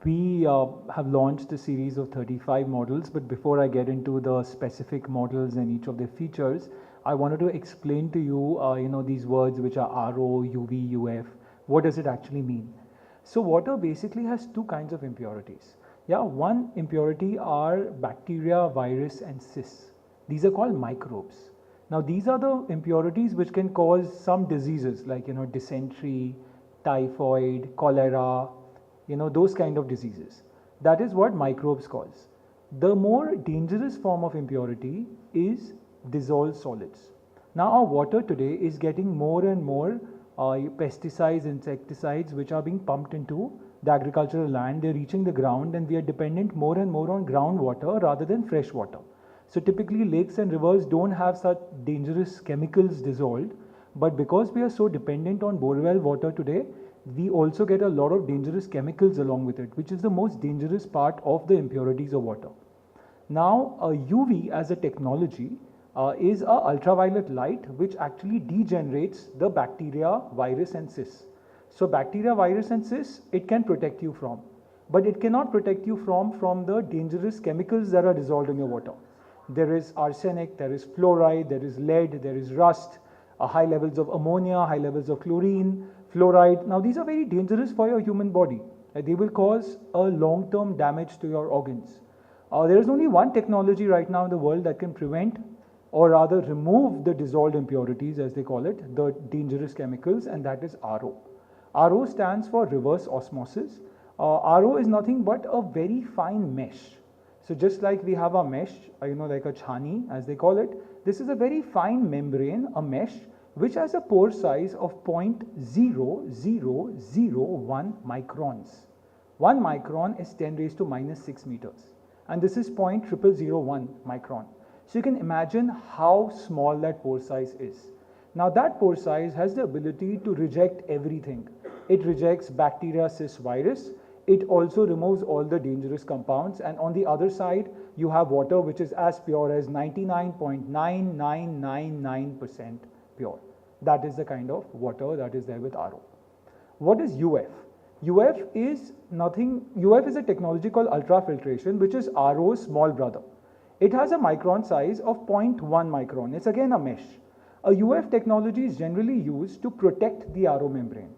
We have launched a series of 35 models, but before I get into the specific models and each of their features, I wanted to explain to you, these words which are RO, UV, UF. What does it actually mean? So water basically has two kinds of impurities. Yeah, one impurity are bacteria, virus, and cysts. These are called microbes. Now these are the impurities which can cause some diseases like dysentery, typhoid, cholera, those kind of diseases. That is what microbes cause. The more dangerous form of impurity is dissolved solids. Now our water today is getting more and more pesticides, insecticides which are being pumped into the agricultural land. They're reaching the ground and we are dependent more and more on groundwater rather than fresh water. So typically lakes and rivers don't have such dangerous chemicals dissolved, but because we are so dependent on borewell water today, we also get a lot of dangerous chemicals along with it, which is the most dangerous part of the impurities of water. Now, UV as a technology is a ultraviolet light which actually degenerates the bacteria, virus and cysts. So bacteria, virus and cysts, it can protect you from, but it cannot protect you from the dangerous chemicals that are dissolved in your water. There is arsenic, there is fluoride, there is lead, there is rust, high levels of ammonia, high levels of chlorine, fluoride. Now these are very dangerous for your human body. They will cause a long-term damage to your organs. There is only one technology right now in the world that can prevent or rather remove the dissolved impurities, as they call it, the dangerous chemicals, and that is RO. RO stands for reverse osmosis. RO is nothing but a very fine mesh. So just like we have a mesh, like a chhani as they call it, this is a very fine membrane, a mesh, which has a pore size of 0.0001 microns. 1 micron is 10 raised to minus 6 meters. And this is 0.0001 micron. So you can imagine how small that pore size is. Now that pore size has the ability to reject everything. It rejects bacteria, cysts, virus. It also removes all the dangerous compounds, and on the other side you have water which is as pure as 99.9999% pure. That is the kind of water that is there with RO. What is UF? UF is nothing. UF is a technology called ultrafiltration, which is RO's small brother. It has a micron size of 0.1 micron. It's again a mesh. A UF technology is generally used to protect the RO membrane.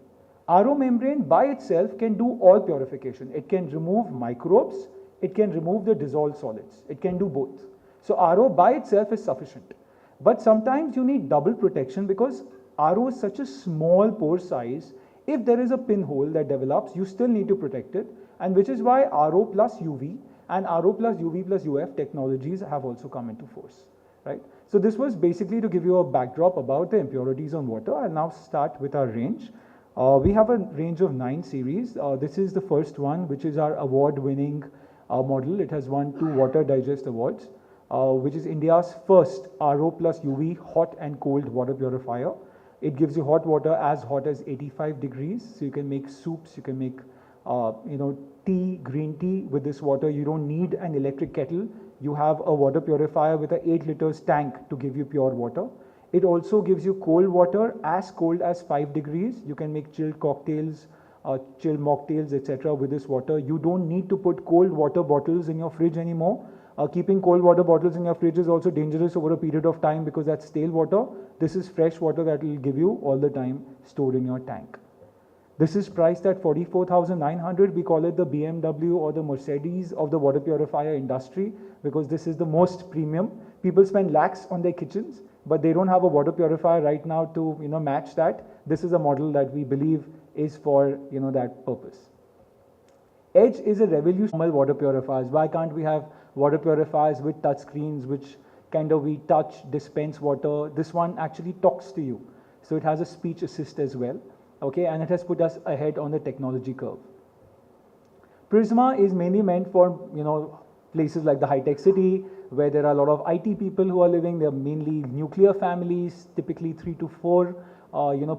RO membrane by itself can do all purification. It can remove microbes, it can remove the dissolved solids. It can do both. So RO by itself is sufficient. But sometimes you need double protection because RO is such a small pore size. If there is a pinhole that develops, you still need to protect it, and which is why RO plus UV and RO plus UV plus UF technologies have also come into force, right? So this was basically to give you a backdrop about the impurities on water. I'll now start with our range. We have a range of 9 series. This is the first one, which is our award-winning model. It has won 2 Water Digest awards, which is India's first RO plus UV hot and cold water purifier. It gives you hot water as hot as 85 degrees. So you can make soups, you can make tea, green tea with this water. You don't need an electric kettle. You have a water purifier with an 8 liters tank to give you pure water. It also gives you cold water as cold as 5 degrees. You can make chilled cocktails, chilled mocktails, etc. with this water. You don't need to put cold water bottles in your fridge anymore. Keeping cold water bottles in your fridge is also dangerous over a period of time because that's stale water. This is fresh water that will give you all the time stored in your tank. This is priced at 44,900. We call it the BMW or the Mercedes of the water purifier industry because this is the most premium. People spend lakhs on their kitchens, but they don't have a water purifier right now to match that. This is a model that we believe is for that purpose. Edge is a revolutionary water purifiers. Why can't we have water purifiers with touch screens which kind of we touch, dispense water? This one actually talks to you. So it has a speech assist as well. Okay, and it has put us ahead on the technology curve. Prisma is mainly meant for places like the high-tech city where there are a lot of IT people who are living. They're mainly nuclear families, typically 3 to 4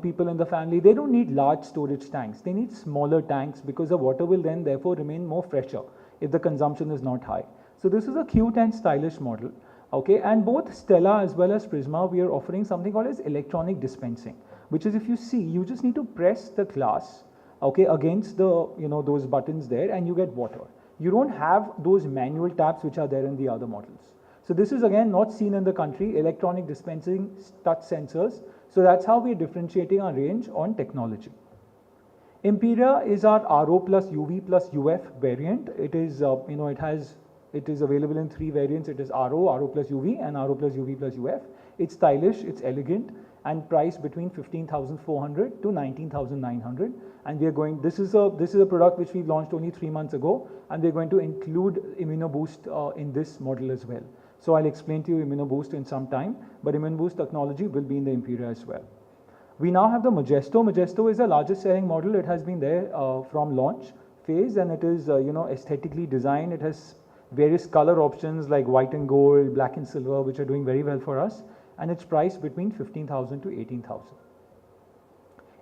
people in the family. They don't need large storage tanks. They need smaller tanks because the water will then therefore remain more fresher if the consumption is not high. So this is a cute and stylish model. Okay, and both Stella as well as Prisma, we are offering something called as electronic dispensing, which is if you see, you just need to press the glass, okay, against the, those buttons there, and you get water. You don't have those manual taps which are there in the other models. So this is again not seen in the country, electronic dispensing touch sensors. So that's how we're differentiating our range on technology. Imperia is our RO+UV+UF variant. It is, it is available in 3 variants. It is RO, RO+UV and RO+UV+UF. It's stylish, it's elegant, and priced between 15,400 to 19,900. And we are going, this is a product which we've launched only 3 months ago, and we're going to include ImmunoBoost in this model as well. So I'll explain to you ImmunoBoost in some time, but ImmunoBoost technology will be in the Imperia as well. We now have the Majesto. Majesto is the largest selling model. It has been there from launch phase, and it is aesthetically designed. It has various color options like white and gold, black and silver, which are doing very well for us, and it's priced between 15,000 to 18,000.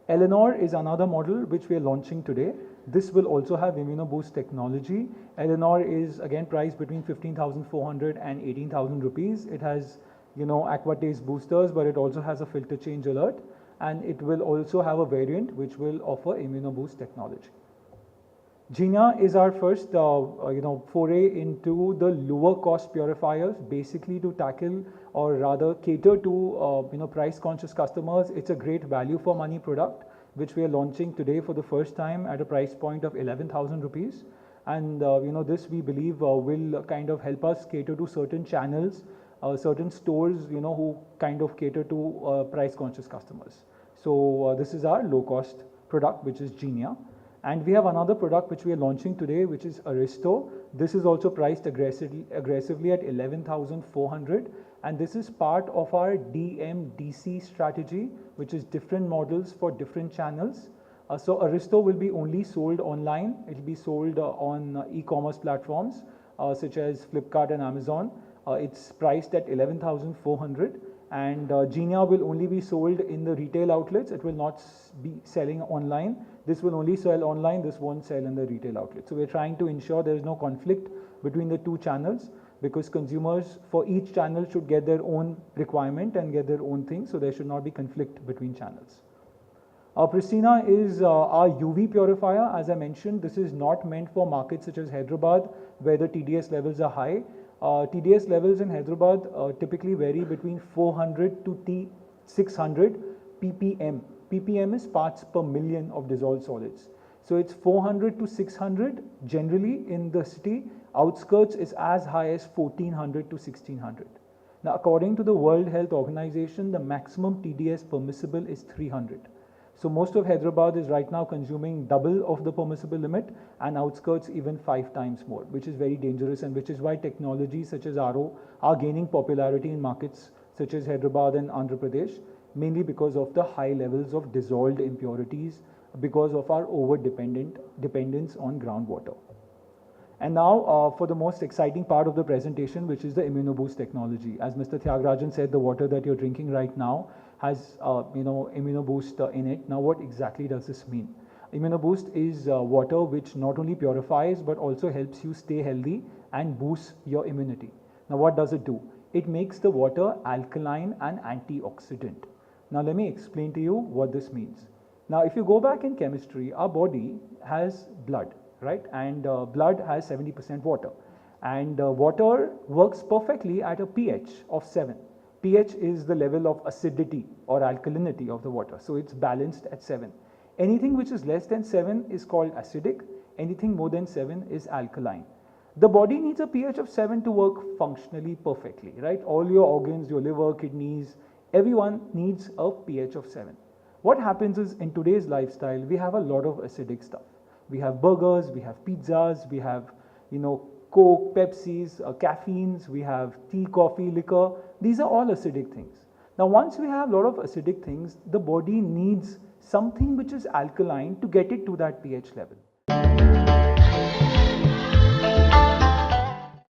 Eleanor is another model which we are launching today. This will also have ImmunoBoost technology. Eleanor is again priced between 15,400 and 18,000 rupees. It has aqua taste boosters, but it also has a filter change alert, and it will also have a variant which will offer ImmunoBoost technology. Genia is our first foray into the lower cost purifiers, basically to tackle or rather cater to price conscious customers. It's a great value for money product which we are launching today for the first time at a price point of 11,000 rupees. And this we believe will kind of help us cater to certain channels, certain stores who kind of cater to price conscious customers. So this is our low cost product, which is Genia. And we have another product which we are launching today, which is Aristo. This is also priced aggressively at 11,400, and this is part of our DMDC strategy, which is different models for different channels. So Aristo will be only sold online. It will be sold on e-commerce platforms such as Flipkart and Amazon. It's priced at 11,400, and Genia will only be sold in the retail outlets. It will not be selling online. This will only sell online. This won't sell in the retail outlet. So we're trying to ensure there is no conflict between the two channels, because consumers for each channel should get their own requirement and get their own thing. So there should not be conflict between channels. Pristina is our UV purifier. As I mentioned, this is not meant for markets such as Hyderabad, where the TDS levels are high. TDS levels in Hyderabad typically vary between 400 to 600 ppm. ppm is parts per million of dissolved solids. So it's 400 to 600 generally in the city. Outskirts is as high as 1400 to 1600. Now, according to the World Health Organization, the maximum TDS permissible is 300. So most of Hyderabad is right now consuming double of the permissible limit, and outskirts even 5 times more, which is very dangerous, and which is why technologies such as RO are gaining popularity in markets such as Hyderabad and Andhra Pradesh, mainly because of the high levels of dissolved impurities, because of our dependence on groundwater. And now for the most exciting part of the presentation, which is the ImmunoBoost technology. As Mr. Tyagarajan said, the water that you're drinking right now has ImmunoBoost in it. Now what exactly does this mean? ImmunoBoost is water which not only purifies but also helps you stay healthy and boosts your immunity. Now what does it do? It makes the water alkaline and antioxidant. Now let me explain to you what this means. Now if you go back in chemistry, our body has blood, right? And blood has 70% water. And water works perfectly at a pH of 7. pH is the level of acidity or alkalinity of the water. So it's balanced at 7. Anything which is less than 7 is called acidic. Anything more than 7 is alkaline. The body needs a pH of 7 to work functionally perfectly, right? All your organs, your liver, kidneys, everyone needs a pH of 7. What happens is, in today's lifestyle, we have a lot of acidic stuff. We have burgers, we have pizzas, we have, Coke, Pepsis, caffeines, we have tea, coffee, liquor. These are all acidic things. Now, once we have a lot of acidic things, the body needs something which is alkaline to get it to that pH level.